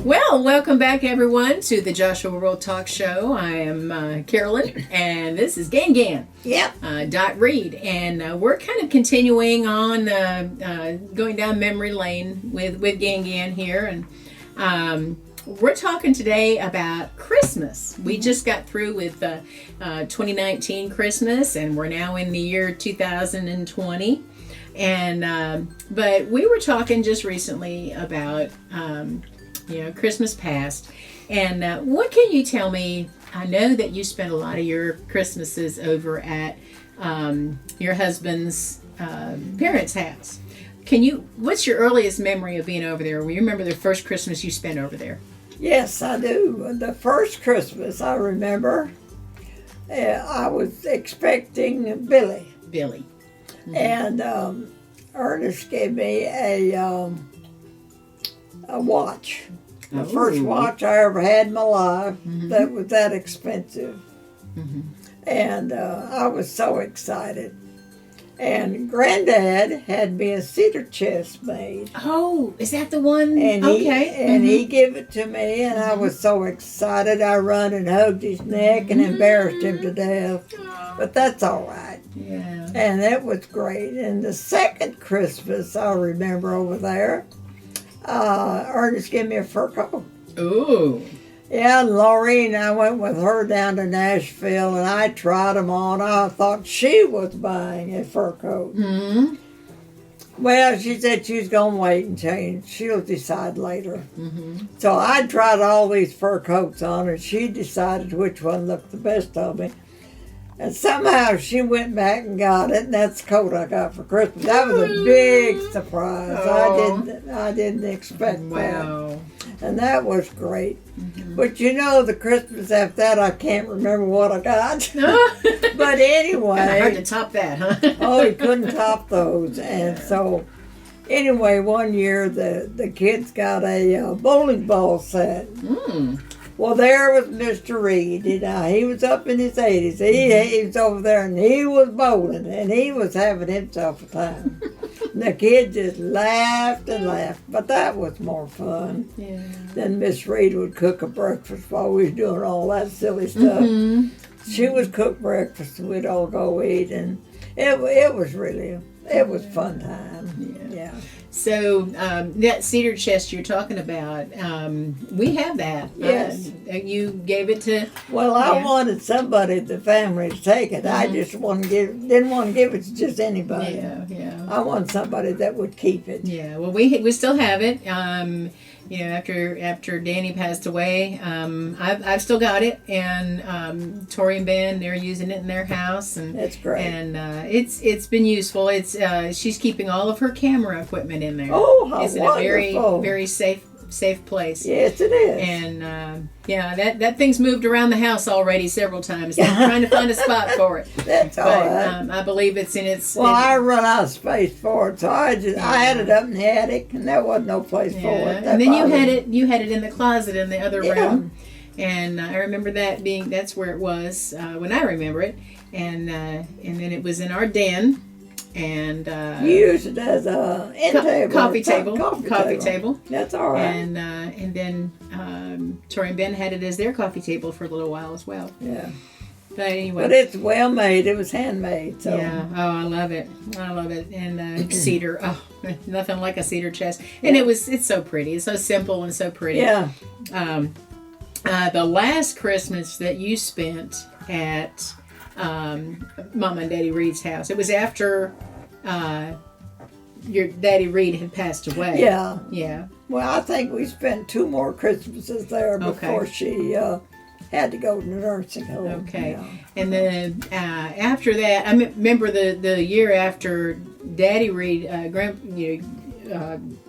Well, welcome back, everyone, to the Joshua World Talk Show. I am Carolyn, and this is Gan. Yep. Dot Reed, and we're kind of continuing on going down memory lane with Gan here, and we're talking today about Christmas. We just got through with 2019 Christmas, and we're now in the year 2020. And but we were talking just recently about Christmas past, and what can you tell me? I know that you spent a lot of your Christmases over at your husband's parents' house. What's your earliest memory of being over there? Do you remember the first Christmas you spent over there? Yes, I do. The first Christmas I remember, I was expecting Billy. Mm-hmm. And Ernest gave me a watch. The first watch I ever had in my life that was that expensive. Mm-hmm. And I was so excited. And Granddad had me a cedar chest made. Oh, is that the one? And okay. He gave it to me, and I was so excited. I run and hugged his neck and embarrassed him to death. But that's all right. Yeah. And it was great. And the second Christmas I remember over there, Ernest gave me a fur coat. Ooh. Yeah, and Laureen, I went with her down to Nashville, and I tried them on. I thought she was buying a fur coat. Mm-hmm. Well, she said she's going to wait and change. She'll decide later. Mm-hmm. So I tried all these fur coats on, and she decided which one looked the best of me. And somehow she went back and got it, and that's the coat I got for Christmas. That was a big surprise. Oh. I didn't expect Wow. that. And that was great. Mm-hmm. But the Christmas after that, I can't remember what I got. But anyway. Kinda hard to top that, huh? Oh, you couldn't top those. And so, anyway, one year the kids got a bowling ball set. Mm. Well, there was Mr. Reed. He was up in his 80s. He was over there, and he was bowling, and he was having himself a time. And the kids just laughed and laughed, but that was more fun. Yeah. Then Miss Reed would cook a breakfast while we was doing all that silly stuff. Mm-hmm. She would cook breakfast, and we'd all go eat, and it was fun time. Yeah. So that cedar chest you're talking about, we have that. Yes. You gave it to. Well, I wanted somebody in the family to take it. I just didn't want to give it to just anybody. Yeah. I want somebody that would keep it. Yeah. Well, we still have it. After Danny passed away, I've still got it, and Tori and Ben, they're using it in their house, and That's great. And it's been useful. It's she's keeping all of her camera equipment in there. Oh, how it's wonderful! In a very very safe place. Yes, it is. And that thing's moved around the house already several times. I'm trying to find a spot for it. That's all right. I believe it's in its. Well, I run out of space for it, so I had it up in the attic, and there wasn't no place for it. And then you had it in the closet in the other room, and I remember that's where it was when I remember it, and then it was in our den. And you use it as a coffee table. That's all right. And then Tori and Ben had it as their coffee table for a little while as well. Yeah. But anyway. But it's well made. It was handmade. So. Yeah. Oh, I love it. And cedar. Oh, nothing like a cedar chest. And it's so pretty. It's so simple and so pretty. Yeah. The last Christmas that you spent at Mama and Daddy Reed's house, it was after your Daddy Reed had passed away. Yeah. Yeah. Well, I think we spent 2 more Christmases there before she had to go to the nursing home. Okay. Yeah. And then after that, I remember the year after Daddy Reed,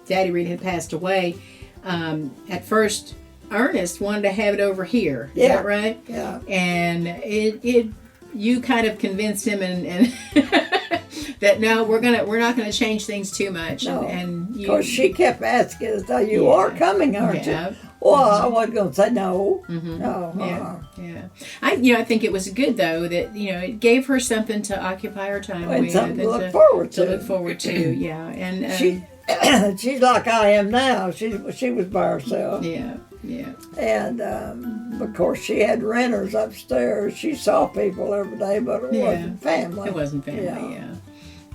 Daddy Reed had passed away. At first, Ernest wanted to have it over here. Is that right? Yeah. And you kind of convinced him and that no, we're not gonna change things too much. No, and because she kept asking us, "So you are coming, aren't you?" Well, I wasn't going to say no. Mm-hmm. No. Yeah. I think it was good though that it gave her something to occupy her time And with, something to look forward to. To look forward to, yeah. And she's like I am now. She was by herself. Yeah. Yeah. And of course, she had renters upstairs. She saw people every day, but it wasn't family. It wasn't family.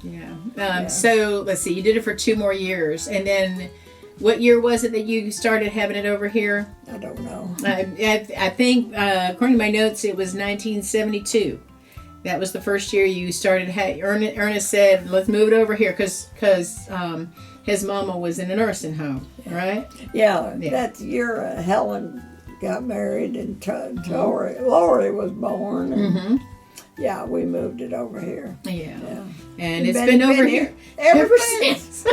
Yeah. So let's see. You did it for 2 more years, and then what year was it that you started having it over here? I don't know. I think, according to my notes, it was 1972. That was the first year you started. Ernest said, "Let's move it over here," because his mama was in a nursing home, right? Yeah. That year Helen got married and Lori was born. And yeah, we moved it over here. Yeah. And it's been over here ever since.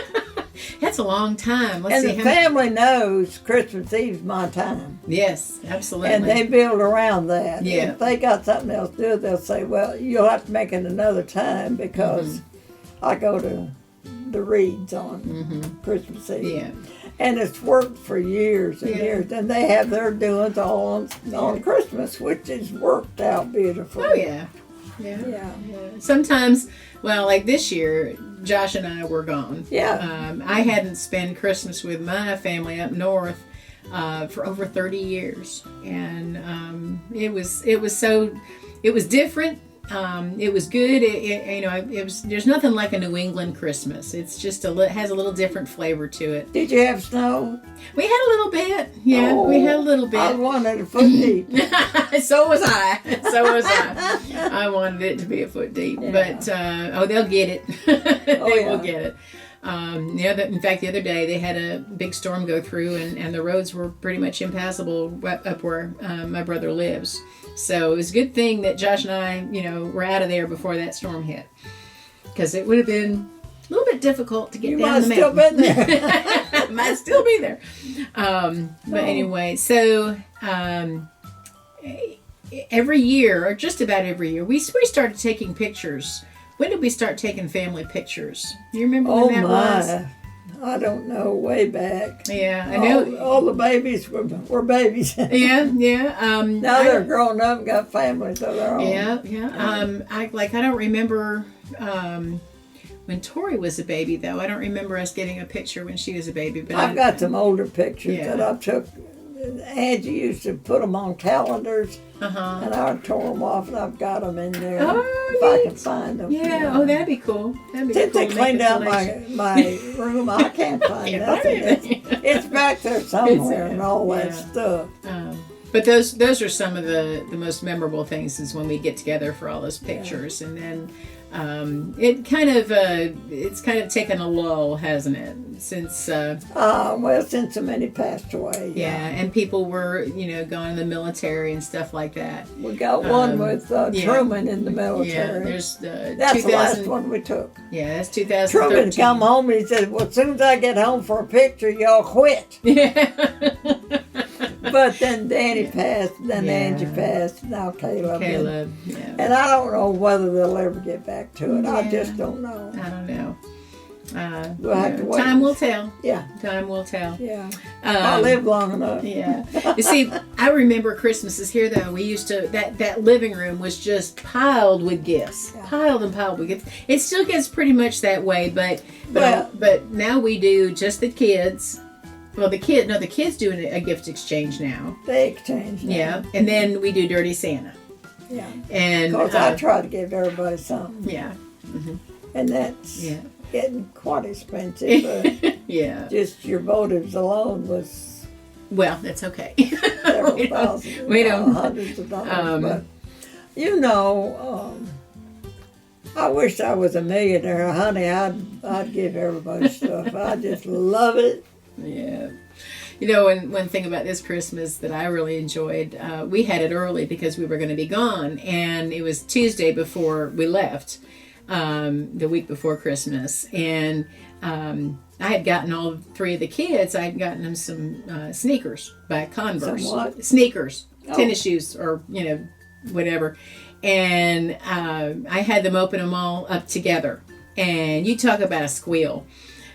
That's a long time. Let's see. The family knows Christmas Eve's my time. Yes, absolutely. And they build around that. Yeah. If they got something else to do, they'll say, well, you'll have to make it another time because I go to the Reeds on Christmas Eve. Yeah. And it's worked for years and years. And they have their doings all on Christmas, which has worked out beautifully. Oh, yeah. Yeah. Sometimes, well, like this year, Josh and I were gone. Yeah. I hadn't spent Christmas with my family up north for over 30 years, and it was different. It was good. There's nothing like a New England Christmas. It's just has a little different flavor to it. Did you have snow? We had a little bit. Yeah, we had a little bit. I wanted a foot deep. So was I. I wanted it to be a foot deep, but they'll get it. They will get it. In fact, the other day they had a big storm go through, and the roads were pretty much impassable up where my brother lives. So it was a good thing that Josh and I, were out of there before that storm hit, because it would have been a little bit difficult to get down the mountain. You might still been there. Might still be there. But anyway, so every year, or just about every year, we started taking pictures. When did we start taking family pictures? Do you remember when that was? I don't know, way back. Yeah, I know. All the babies were babies. Yeah. Now they're grown up and got families of their own. Yeah. I don't remember when Tori was a baby, though. I don't remember us getting a picture when she was a baby. But I've got some older pictures that I took. Angie used to put them on calendars, and I tore them off, and I've got them in there if I can find them. Yeah, that'd be cool. Since they cleaned out my room, I can't find nothing. It's back there somewhere and all that stuff. But those are some of the most memorable things is when we get together for all those pictures, and then it's kind of taken a lull, hasn't it? Since since so many passed away. Yeah, and people were going in the military and stuff like that. We got one with Truman in the military. Yeah, there's that's the last one we took. Yeah, that's 2013. Truman come home and he said, "Well, as soon as I get home for a picture, y'all quit." Yeah. But then Danny passed, then Angie passed, now Caleb. Yeah. And I don't know whether they'll ever get back to it. I just don't know. I don't know. We'll have to wait. Time will tell. Yeah. Time will tell. Yeah. I lived long enough. Yeah. You see, I remember Christmases here, though. We used to, that living room was just piled with gifts. Yeah. Piled and piled with gifts. It still gets pretty much that way, but now we do just the kids. Well, the kids do a gift exchange now. They exchange now. Yeah, and then we do Dirty Santa. Yeah. And because I try to give everybody something. Yeah. Mm-hmm. And that's getting quite expensive. But yeah. Just your motives alone was. Well, that's okay. Several thousand. We don't. Hundreds of dollars. But, I wish I was a millionaire, honey. I'd give everybody stuff. I just love it. Yeah. One thing about this Christmas that I really enjoyed, we had it early because we were going to be gone, and it was Tuesday before we left, the week before Christmas, and I had gotten all 3 of the kids, I had gotten them some sneakers by Converse. Some what? Sneakers, tennis shoes, or, whatever, and I had them open them all up together, and you talk about a squeal.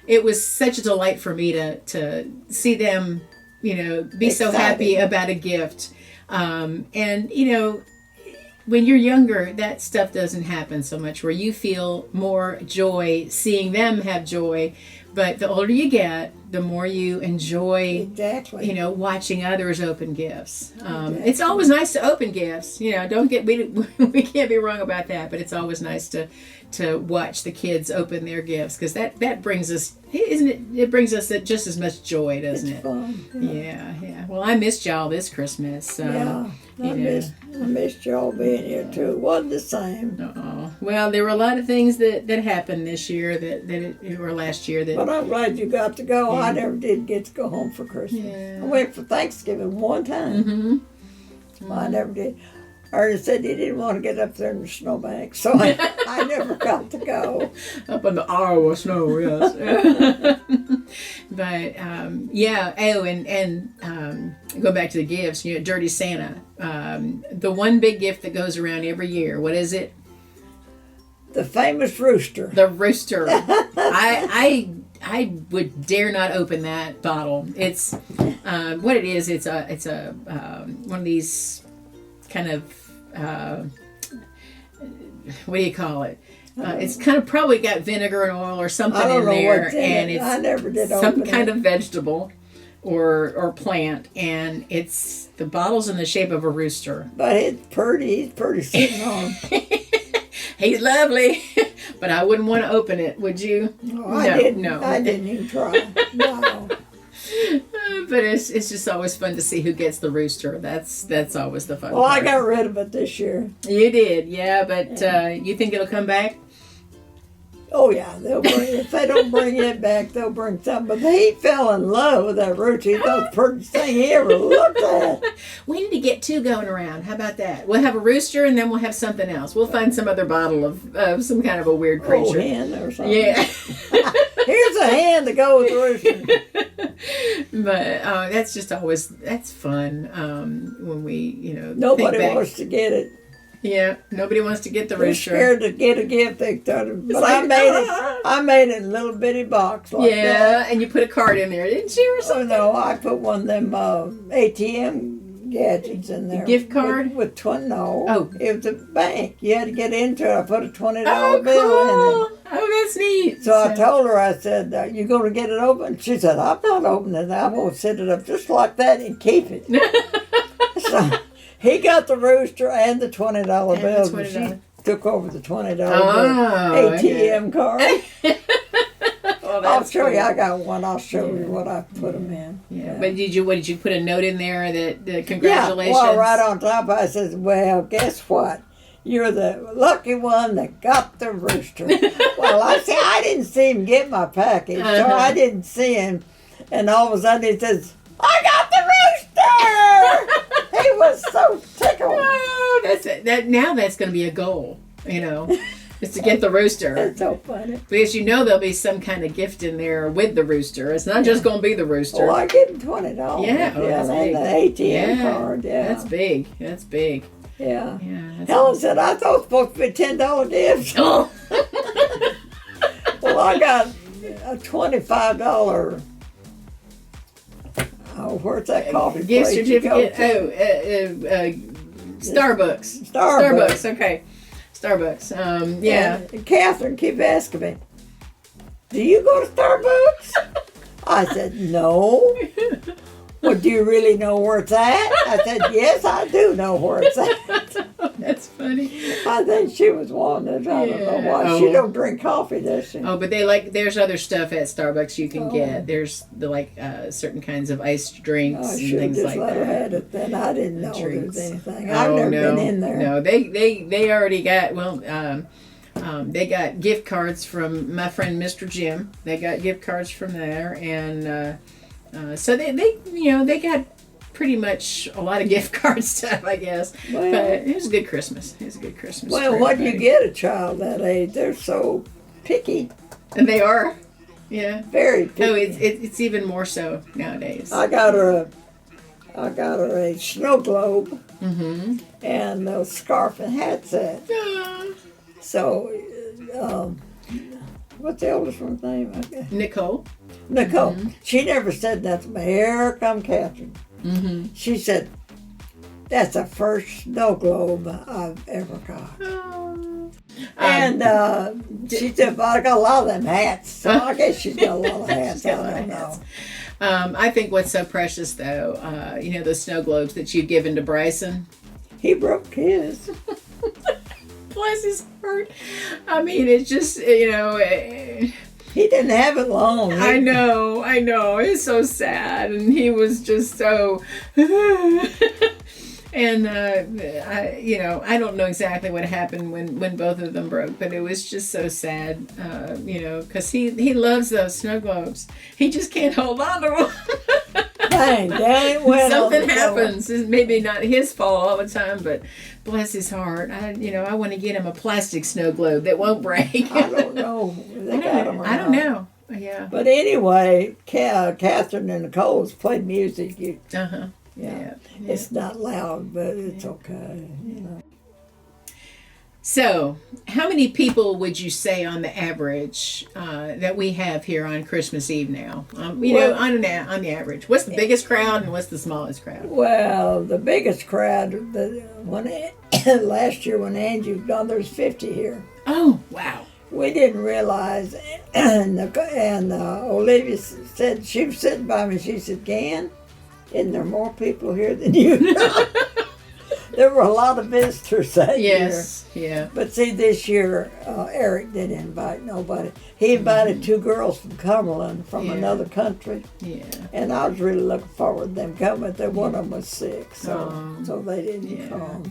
It was such a delight for me to see them, be so happy about a gift. And, when you're younger, that stuff doesn't happen so much, where you feel more joy seeing them have joy. But the older you get, the more you enjoy, Exactly. watching others open gifts. It's always nice to open gifts. Don't get we can't be wrong about that. But it's always nice to watch the kids open their gifts, because that brings us, isn't it? It brings us just as much joy, doesn't It's it? fun. Yeah. Well, I missed y'all this Christmas. Yeah. I missed y'all being here too. It wasn't the same. Well, there were a lot of things that happened this year or last year that. But I'm glad you got to go. Yeah. I never did get to go home for Christmas. Yeah. I went for Thanksgiving one time. Mm-hmm. I never did. Ernest said he didn't want to get up there in the snowbank, so I never got to go. Up in the Iowa snow, yes. But yeah. Oh, and go back to the gifts. Dirty Santa. The one big gift that goes around every year. What is it? The famous rooster. The rooster. I would dare not open that bottle. It's what it is. It's a one of these kind of what do you call it? It's kind of probably got vinegar and oil or something I don't in know there, what's in and it. it's I never did some open kind it. of vegetable or plant, and it's the bottle's in the shape of a rooster. But it's pretty. He's pretty sitting on. He's lovely, but I wouldn't want to open it. Would you? No, I didn't. No. I didn't even try. No. But it's just always fun to see who gets the rooster. That's always the fun Well, part. I got rid of it this year. You did, yeah. But you think it'll come back? Oh yeah, they'll bring. If they don't bring it back, they'll bring something. But he fell in love with that rooster. He thought the prettiest thing he ever looked at. We need to get two going around. How about that? We'll have a rooster, and then we'll have something else. We'll find some other bottle of some kind of a weird Oh, creature. hen or something. Yeah. Here's a hen to go with the rooster. But that's fun when we Nobody think back. wants to get it. Yeah, nobody wants to get the They're rooster. scared to get a gift. They thought, but like, I made it in a little bitty box like that. Yeah, and you put a card in there, didn't you, or Oh something? no, I put one of them ATM gadgets in there. Gift card? With no. Oh. It was a bank. You had to get into it. I put a $20 Oh, bill in it. cool. Oh, that's neat. So I told her, I said, you going to get it open? She said, I'm not opening it. I'm going to set it up just like that and keep it. So he got the rooster and the $20 bill. $20. She took over the $20 Oh, ATM card. Well, I'll that's show you. cool. I got one. I'll show you what I put them in. Yeah. But what did you put a note in there that Yeah, congratulations? well, right on top, I says, well, guess what? You're the lucky one that got the rooster. Well, I said, I didn't see him get my package, so I didn't see him. And all of a sudden he says, I got the rooster! He was so tickled. Oh, that's it. Now that's going to be a goal, is to get the rooster. That's so funny. Because there'll be some kind of gift in there with the rooster. It's not just going to be the rooster. Oh, I give him $20. Yeah, oh, that's and big. the ATM card, yeah. That's big. That's big. Yeah. Yeah. That's Helen said, I thought it was supposed to be $10 gifts. Oh. Well, I got a $25. Oh, where's that coffee Gift place you go certificate. to? Starbucks. Starbucks. Okay. Starbucks. Yeah. And Catherine kept asking me, do you go to Starbucks? I said, no. Well, do you really know where it's at? I said, yes, I do know where it's at. That's funny. I think she was wanting it. I don't know why. Yeah. She Oh. don't drink coffee, does she? Oh, but there's other stuff at Starbucks you can get. There's certain kinds of iced drinks I and should things just like let her that. have it then. I didn't know there was Drinks. anything. I've never been in there. No, they already got, they got gift cards from my friend Mr. Jim. They got gift cards from there, and so they got pretty much a lot of gift card stuff, I guess. Well- But it was a good Christmas. Well, for what do you everybody. get a child that age? They're so picky. And they are, yeah. Very picky. Oh, it's even more so nowadays. I got her a snow globe Mm-hmm. and a scarf and hat set. So, what's the oldest one's name? Nicole. Nicole. Mm-hmm. She never said nothing, but here come Catherine. Mm-hmm. She said, that's the first snow globe I've ever got. Oh, And she said, "But I got a lot of them hats." So I guess she's got a lot of hats. I don't know. I think what's so precious, though, the snow globes that you've given to Bryson. He broke his. Bless his heart. I mean, it's just, He didn't have it long. I know. It's so sad. And he was just so... And, I don't know exactly what happened when both of them broke, but it was just so sad, because he loves those snow globes. He just can't hold on to them. Dang, Something happens. It's maybe not his fault all the time, but bless his heart. I want to get him a plastic snow globe that won't break. I don't know. I don't know. Yeah. But anyway, Catherine and Nicole's played music. Uh-huh. Yeah. It's not loud, but it's okay. So, how many people would you say on the average that we have here on Christmas Eve now? On the average. What's the biggest crowd and what's the smallest crowd? Well, the biggest crowd, last year when Angie was gone, there was 50 here. Oh, wow. We didn't realize, and Olivia said, she was sitting by me, she said, "Gan, isn't there more people here than you?" There were a lot of visitors that year. Yes, yeah. But see, this year, Eric didn't invite nobody. He invited two girls from Cumberland from another country. Yeah. And I was really looking forward to them coming, but one of them was sick, so they didn't come.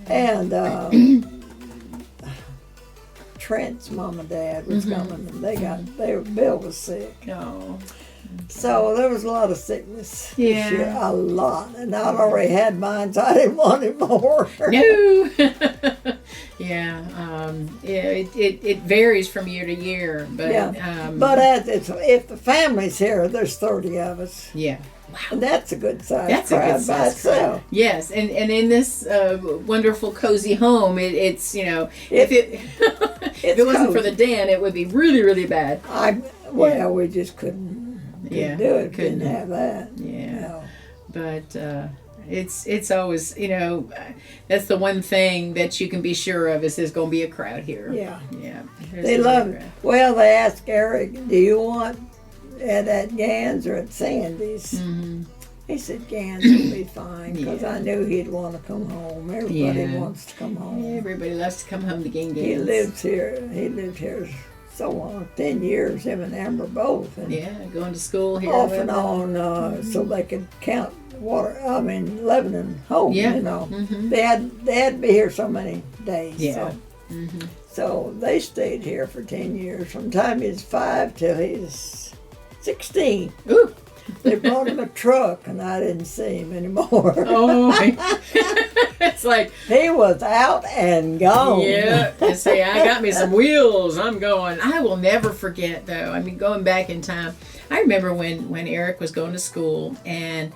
And Trent's mom and dad was coming, and Bill was sick. Oh. So there was a lot of sickness Yeah. this year, a lot. And I'd already had mine, so I didn't want it more. No. It varies from year to year, but but if the family's here, there's 30 of us. Yeah. Wow. And that's a good size That's a crowd good by size itself. crowd. Yes, and in this wonderful cozy home, if it wasn't for the den, it would be really, really bad. We just couldn't do it. Couldn't have that. Yeah. No. But it's always, that's the one thing that you can be sure of is there's going to be a crowd here. Yeah. Yeah. They love it. Well, they asked Eric, "Do you want it at Gans or at Sandy's?" Mm-hmm. He said Gans would be fine because I knew he'd want to come home. Everybody wants to come home. Everybody loves to come home to Gans. He lived here so long, 10 years, him and Amber both. And going to school here. off and on, so they could count Lebanon home, Mm-hmm. They had to be here so many days. Yeah. So they stayed here for 10 years, from the time he was 5 till he was 16. Ooh. They brought him a truck, and I didn't see him anymore. Oh, it's like he was out and gone. Yeah, and say I got me some wheels. I'm going. I will never forget, though. I mean, going back in time, I remember when Eric was going to school, and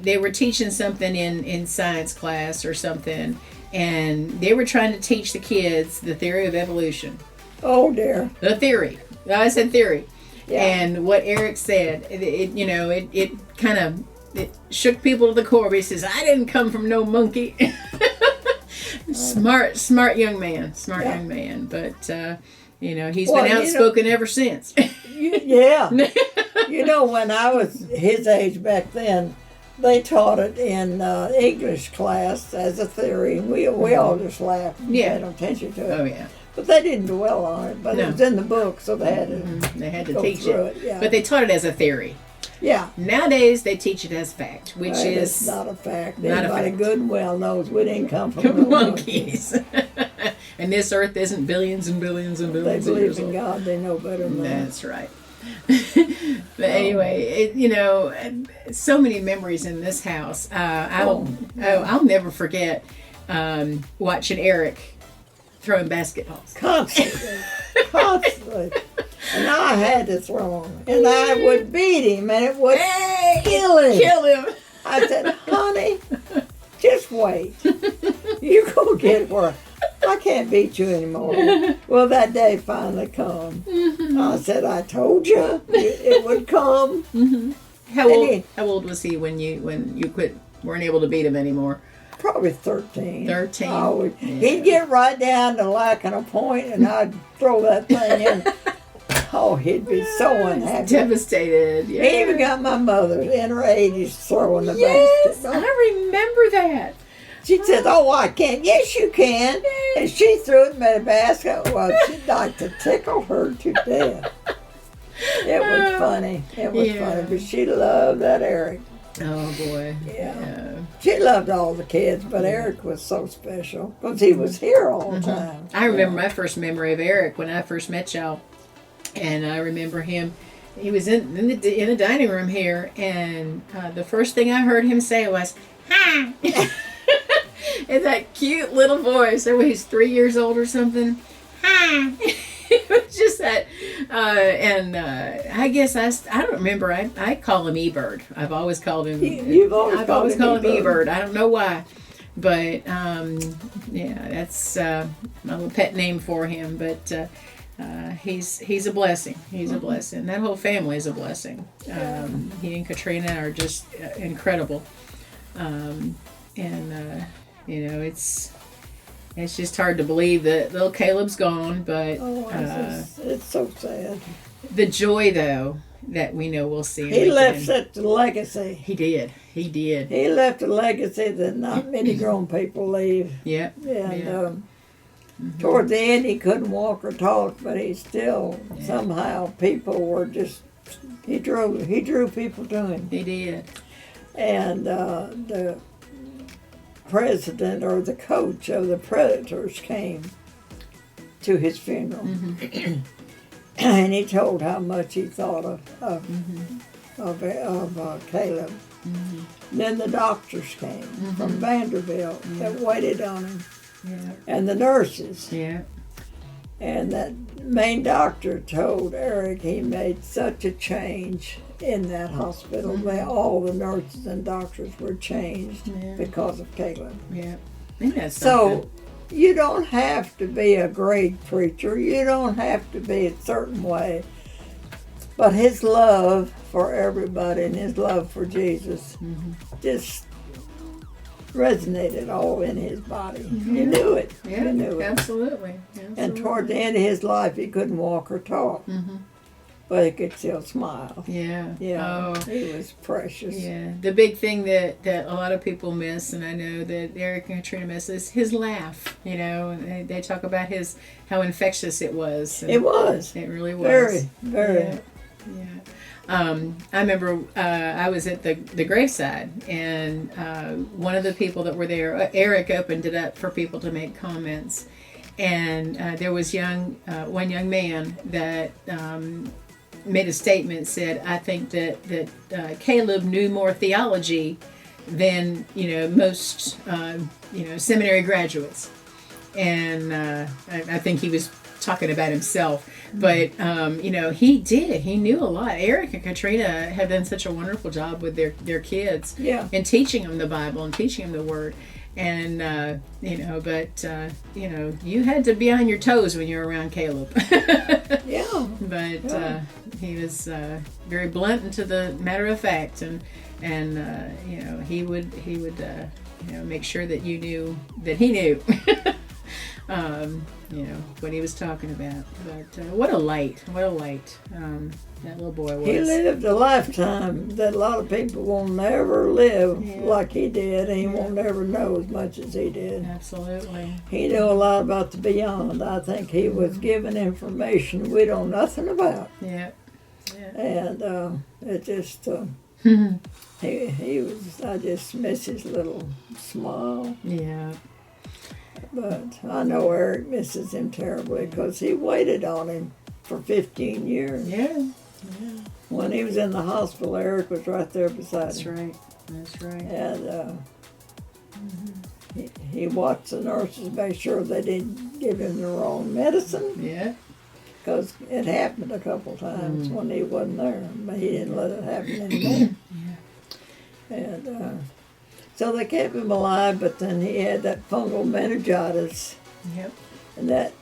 they were teaching something in science class or something, and they were trying to teach the kids the theory of evolution. Oh dear. The theory. I said theory. Yeah. And what Eric said, it kind of shook people to the core. But he says, "I didn't come from no monkey." Smart young man. Young man. But he's been outspoken ever since. Yeah. When I was his age back then, they taught it in English class as a theory. We all just laughed and paid attention to it. Oh yeah. But they didn't dwell on it. But it was in the book, so they had to. They had to go teach through it. Yeah. But they taught it as a theory. Yeah. Nowadays they teach it as fact, which it's is not a fact. Not Anybody a fact. good and well knows we didn't come from no monkeys. And this earth isn't billions and billions and They billions of believe years in old. God. They know better than that. That's right. But anyway, so many memories in this house. I'll never forget watching Eric throwing basketballs. Constantly. And I had to throw him. And I would beat him, and it would kill him. I said, "Honey, just wait. You go get where I can't beat you anymore." Well, that day finally come. I said, "I told you it would come." How old was he when you weren't able to beat him anymore? probably 13. 13. He'd get right down to lacking a point, and I'd throw that thing in. Oh, he'd be so unhappy. Devastated. Yeah. He even got my mother in her 80s throwing the Yes, basketball. I remember that. She said, "Oh, I can't." "Yes, you can." And she threw it and made a basket. Well, she'd like to tickle her to death. It was funny. It was funny. But she loved that Eric. Oh, boy. Yeah. She loved all the kids, but Eric was so special because he was here all the time. I remember my first memory of Eric when I first met y'all. And I remember him. He was in the dining room here, and the first thing I heard him say was, "Hi." In that cute little voice. So he's 3 years old or something. Hi. It was just that. I guess I don't remember. I call him E-Bird. I've always called him. I've always called him E-Bird. I don't know why. But, yeah, that's my little pet name for him. But he's a blessing. He's a blessing. That whole family is a blessing. He and Katrina are just incredible. You know, it's just hard to believe that little Caleb's gone, but it's so sad. The joy, though, that we know we'll see. He left such a legacy. He did. He left a legacy that not many grown people leave. Yeah. And toward the end, he couldn't walk or talk, but he still somehow people were just. He drew people to him. He did. And the president or the coach of the Predators came to his funeral, and he told how much he thought of Caleb. Then the doctors came from Vanderbilt that waited on him, and the nurses. And that main doctor told Eric he made such a change in that hospital. All the nurses and doctors were changed because of Caleb. So you don't have to be a great preacher. You don't have to be a certain way. But his love for everybody and his love for Jesus just resonated all in his body. You knew it. You knew it. Absolutely. And toward the end of his life, he couldn't walk or talk. But he could still smile. Oh. He was precious. The big thing that a lot of people miss, and I know that Eric and Katrina miss, is his laugh. You know, and they talk about how infectious it was. It was. It really was. Very, very. I remember I was at the graveside, and one of the people that were there, Eric, opened it up for people to make comments. And there was one young man that made a statement, said, "I think that Caleb knew more theology than most seminary graduates." And I think he was talking about himself, but he did. He knew a lot. Eric and Katrina have done such a wonderful job with their kids, and teaching them the Bible and teaching them the Word. And you had to be on your toes when you were around Caleb. But he was very blunt and to the matter of fact, and he would make sure that you knew that he knew. What he was talking about. But what a light that little boy was. He lived a lifetime that a lot of people will never live like he did, and he won't never know as much as he did. Absolutely. He knew a lot about the beyond. I think he was given information we know nothing about. And it just, he was, I just miss his little smile. But I know Eric misses him terribly because he waited on him for 15 years. When he was in the hospital, Eric was right there beside him. That's right. And he watched the nurses make sure they didn't give him the wrong medicine. Because it happened a couple times when he wasn't there. But he didn't let it happen anymore. And so they kept him alive, but then he had that fungal meningitis. And that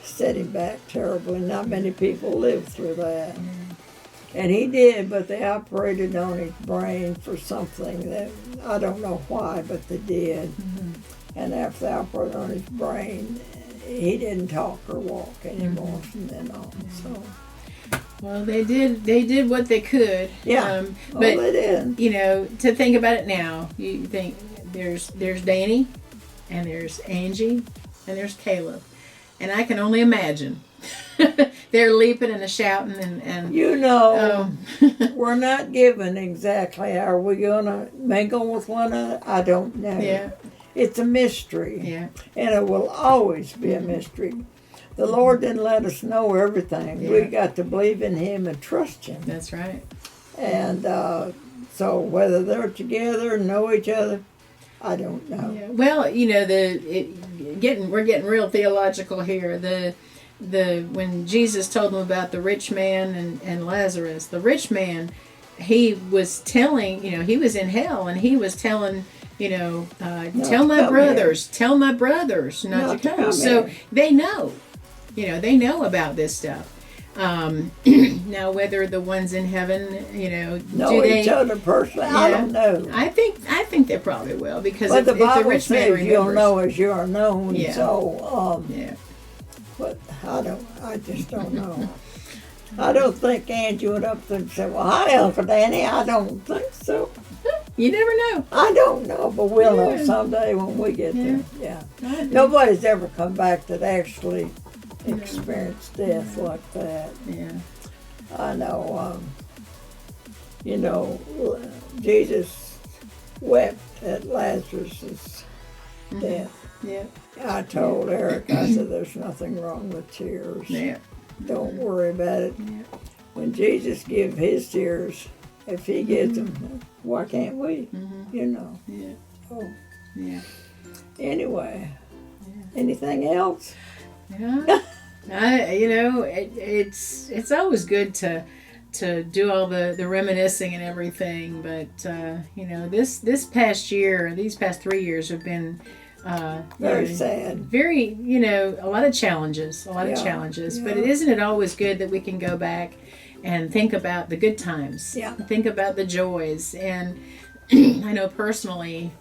set him back terribly. Not many people lived through that. And he did, but they operated on his brain for something that I don't know why, but they did. And after they operated on his brain, he didn't talk or walk anymore from then on. So, well, they did what they could. yeah, but they did. You know, to think about it now, you think there's Danny, and there's Angie, and there's Caleb, and I can only imagine they're leaping and shouting and you know, we're not given exactly how we're gonna mingle with one another. I don't know. Yeah. It's a mystery. Yeah. And it will always be a mystery. The Lord didn't let us know everything. Yeah. We got to believe in Him and trust Him. That's right. And so whether they're together, know each other, I don't know. Yeah. Well, you know, we're getting real theological here. When Jesus told them about the rich man and Lazarus, the rich man, he was telling, you know, he was in hell and he was telling, you know, tell my brothers not to come. So they know, you know, they know about this stuff. Now, whether the ones in heaven, you know each other personally, I don't know. I think they probably will, because but if the Bible the rich man says remembers, you'll know as you are known. Yeah. So, yeah. But I just don't know. I don't think Angie went up there and said, "Well, hi, Uncle Danny." I don't think so. You never know. I don't know, but we'll know someday when we get there. Yeah. Nobody's ever come back that actually experienced death like that. Yeah. I know, you know, Jesus wept at Lazarus' death. Yeah. I told Eric, I said, there's nothing wrong with tears. Yeah. Don't worry about it. Yeah. When Jesus gives his tears, if he gives them, why can't we? You know. Yeah. Oh. Yeah. Anyway, anything else? Yeah. You know, it's always good to do all the reminiscing and everything, but you know, this past year, these past 3 years have been Very sad. Very, you know, a lot of challenges, but isn't it always good that we can go back and think about the good times, think about the joys? And I know personally,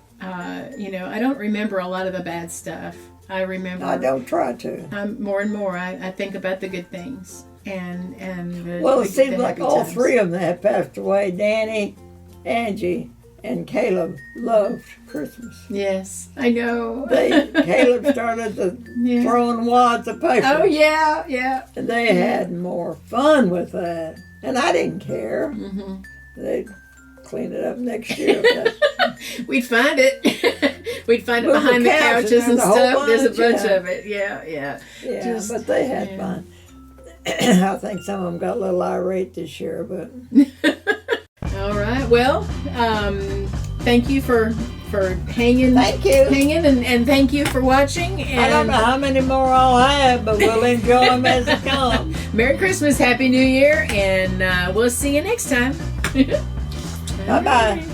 you know, I don't remember a lot of the bad stuff. I don't try to. More and more, I think about the good things, and it seems like all three of them that have passed away, Danny, Angie, and Caleb, loved Christmas. Yes, I know. Caleb started throwing wads of paper. Oh yeah. And they had more fun with that, and I didn't care. They'd clean it up next year. We'd find it. We'd find it behind the couches and stuff. There's a bunch of it. Yeah. But they had fun. I think some of them got a little irate this year, but. All right. Well, thank you for hanging. Thank you. And thank you for watching. And I don't know how many more I'll have, but we'll enjoy them as they come. Merry Christmas, Happy New Year, and we'll see you next time. Bye-bye.